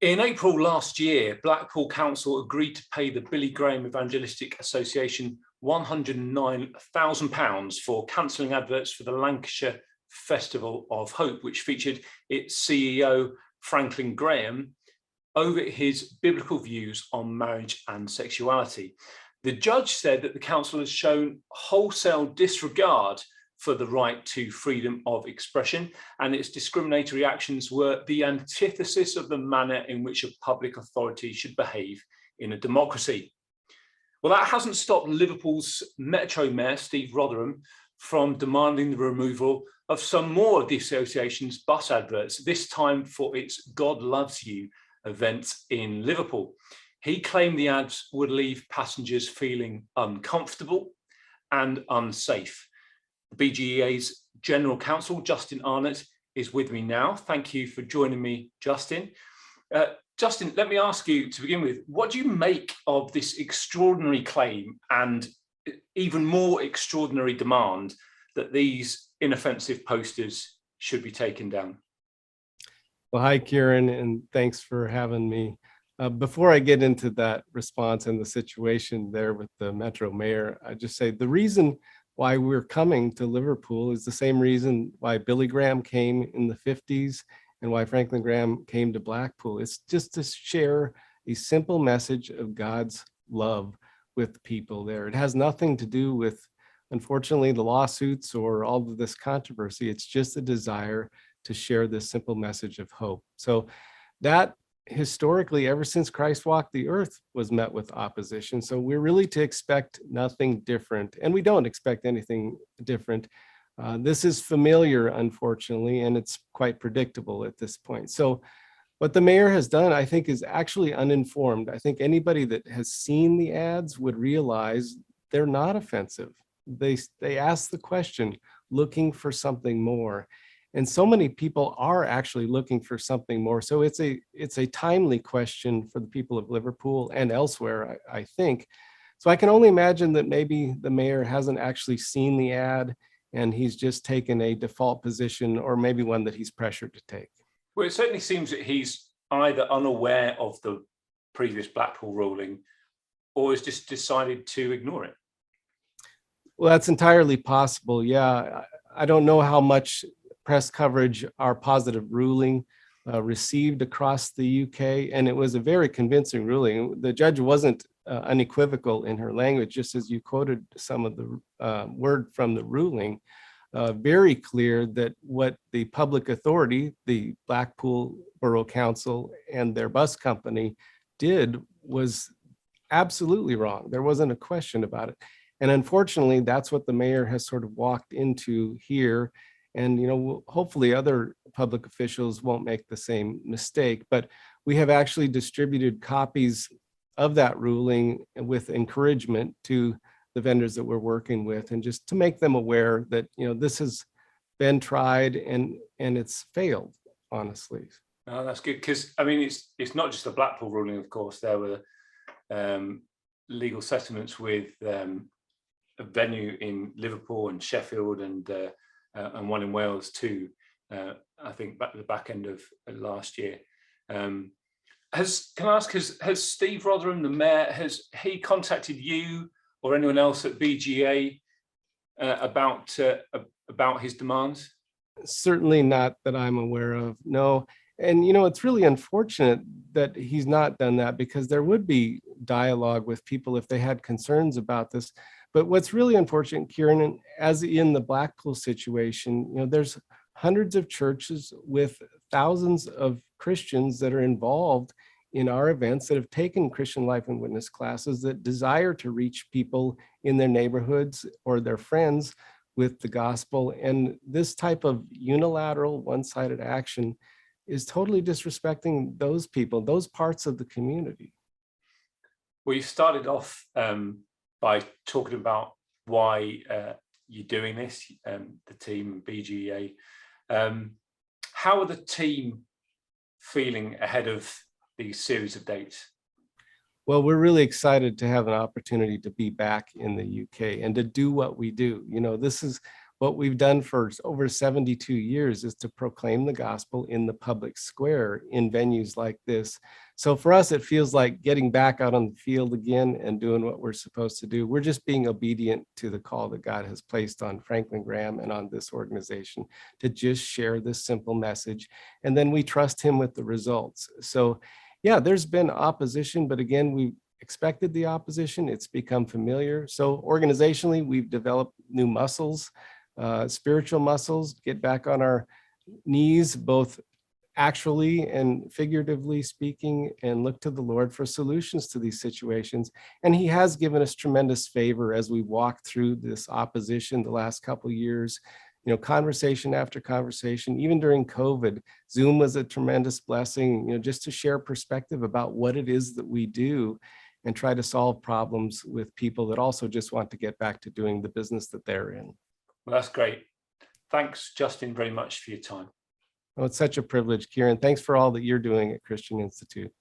In April last year, Blackpool Council agreed to pay the Billy Graham Evangelistic Association £109,000 for cancelling adverts for the Lancashire Festival of Hope, which featured its CEO, Franklin Graham, over his biblical views on marriage and sexuality. The judge said that the council has shown wholesale disregard for the right to freedom of expression, and its discriminatory actions were the antithesis of the manner in which a public authority should behave in a democracy. Well, that hasn't stopped Liverpool's Metro Mayor, Steve Rotherham, from demanding the removal of some more of the association's bus adverts, this time for its God Loves You event in Liverpool. He claimed the ads would leave passengers feeling uncomfortable and unsafe. The BGEA's General Counsel, Justin Arnot, is with me now. Thank you for joining me, Justin. Justin, let me ask you to begin with, what do you make of this extraordinary claim and even more extraordinary demand that these inoffensive posters should be taken down? Well, hi, Ciarán, and thanks for having me. Before I get into that response and the situation there with the Metro Mayor, I just say the reason why we're coming to Liverpool is the same reason why Billy Graham came in the 50s and why Franklin Graham came to Blackpool. It's just to share a simple message of God's love with people there. It has nothing to do with, unfortunately, the lawsuits or all of this controversy. It's just a desire to share this simple message of hope. So that historically, ever since Christ walked the earth, was met with opposition. So we're really to expect nothing different, and we don't expect anything different. This is familiar, unfortunately, and it's quite predictable at this point. So what the mayor has done, I think, is actually uninformed. I think anybody that has seen the ads would realize they're not offensive. They ask the question, looking for something more. And so many people are actually looking for something more. So it's a timely question for the people of Liverpool and elsewhere, I think. So I can only imagine that maybe the mayor hasn't actually seen the ad and he's just taken a default position, or maybe one that he's pressured to take. Well, it certainly seems that he's either unaware of the previous Blackpool ruling or has just decided to ignore it. Well, that's entirely possible. Yeah, I don't know how much press coverage our positive ruling received across the UK, and it was a very convincing ruling. The judge wasn't unequivocal in her language, just as you quoted some of the word from the ruling. Very clear that what the public authority, the Blackpool Borough Council and their bus company did was absolutely wrong. There wasn't a question about it. And unfortunately, that's what the mayor has sort of walked into here. And, hopefully other public officials won't make the same mistake. But we have actually distributed copies of that ruling with encouragement to the vendors that we're working with, and just to make them aware that, this has been tried and it's failed, honestly. Oh, that's good, because I mean, it's not just the Blackpool ruling, of course. There were legal settlements with a venue in Liverpool and Sheffield and one in Wales too. I think back at the back end of last year. Can I ask, has Steve Rotherham, the mayor, has he contacted you or anyone else at BGEA about his demands? Certainly not that I'm aware of, no. And, it's really unfortunate that he's not done that, because there would be dialogue with people if they had concerns about this. But what's really unfortunate, Ciarán, as in the Blackpool situation, there's hundreds of churches with thousands of Christians that are involved in our events, that have taken Christian life and witness classes, that desire to reach people in their neighborhoods or their friends with the gospel. And this type of unilateral, one-sided action is totally disrespecting those people, those parts of the community. Well, you started off by talking about why you're doing this, the team, BGEA. How are the team feeling ahead of these series of dates? Well, we're really excited to have an opportunity to be back in the UK and to do what we do. This is what we've done for over 72 years is to proclaim the gospel in the public square in venues like this. So for us, it feels like getting back out on the field again and doing what we're supposed to do. We're just being obedient to the call that God has placed on Franklin Graham and on this organization to just share this simple message. And then we trust him with the results. So yeah, there's been opposition, but again, we expected the opposition. It's become familiar. So organizationally, we've developed new muscles, spiritual muscles, get back on our knees, both actually and figuratively speaking, and look to the Lord for solutions to these situations. And he has given us tremendous favor as we walk through this opposition the last couple of years, you know, conversation after conversation. Even during COVID, Zoom was a tremendous blessing, you know, just to share perspective about what it is that we do and try to solve problems with people that also just want to get back to doing the business that they're in. Well, that's great. Thanks, Justin, very much for your time. Well, it's such a privilege, Ciarán. Thanks for all that you're doing at Christian Institute.